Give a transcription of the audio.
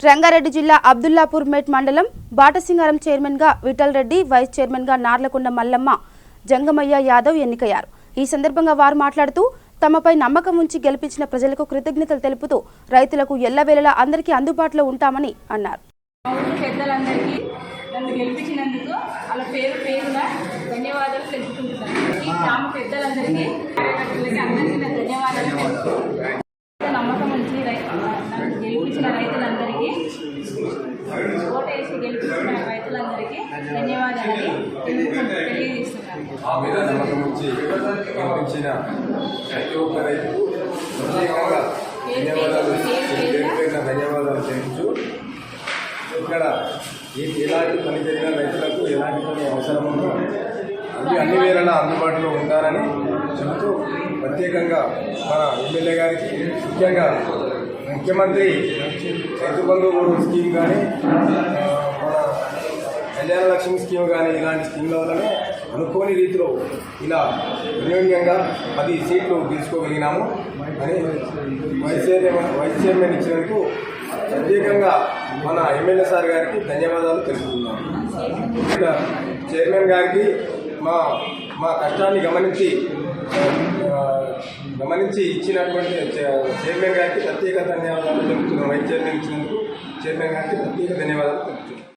రంగారెడ్డి జిల్లా అబ్దుల్లాపూర్ మెట్ మండలం బాటసింగారం చైర్మన్ గా విఠల్ రెడ్డి, వైస్ చైర్మన్ గా నార్లకొండ మల్లమ్మ జంగమయ్య యాదవ్ ఎన్నికయ్యారు. ఈ సందర్భంగా వారు మాట్లాడుతూ తమపై నమ్మకం ఉంచి గెలిపించిన ప్రజలకు కృతజ్ఞతలు తెలుపుతూ రైతులకు ఎల్లవేళలా అందరికీ అందుబాటులో ఉంటామని అన్నారు. పెద్దలందరికీ నన్ను గెలిపించినందుకు వాళ్ళ పేరున ధన్యవాదాలు తెలుపుకుంటున్నాను. ఈ గ్రామ పెద్దలందరికీ కార్యకర్తలకి అందరికీ నా ధన్యవాదాలు. నమ్మకం ఉంచి నన్ను గెలిపించిన రైతులందరికీ, ఓటేసి గెలిపించిన రైతులందరికీ ధన్యవాదాలని తెలియజేస్తున్నాను. నమ్మకం ఉంచి గెలిపించిన ప్రతి ఒక్క రైతుకు ధన్యవాదాలు తెలుపుతూ ఇక్కడ ఎలాంటి పని జరిగిన రైతులకు ఎలాంటి పని అవసరమో అన్ని వేళలా అందుబాటులో ఉండాలని చెబుతూ ప్రత్యేకంగా మన ఎమ్మెల్యే గారికి, ముఖ్యంగా ముఖ్యమంత్రి రైతు బంధు స్కీమ్ కానీ, మన కళ్యాణ లక్ష్మి స్కీమ్ కానీ, ఇలాంటి స్కీమ్ల వల్లనే అనుకోని రీతిలో ఇలా వినియోగంగా 10 సీట్లు తీసుకోగలిగినాము అని వైస్ చైర్మన్ ఇచ్చినందుకు ప్రత్యేకంగా మన ఎమ్మెల్యే సార్ గారికి ధన్యవాదాలు తెలుపుతున్నాము. చైర్మన్ గారికి మా కష్టాన్ని గమనించి ఇచ్చినటువంటి చైర్మన్ గారికి ప్రత్యేక ధన్యవాదాలు తెలుపుతున్నాం. వైస్ చైర్మన్ ఇచ్చినందుకు చైర్మన్ గారికి ప్రత్యేక ధన్యవాదాలు తెలుపుతున్నాం.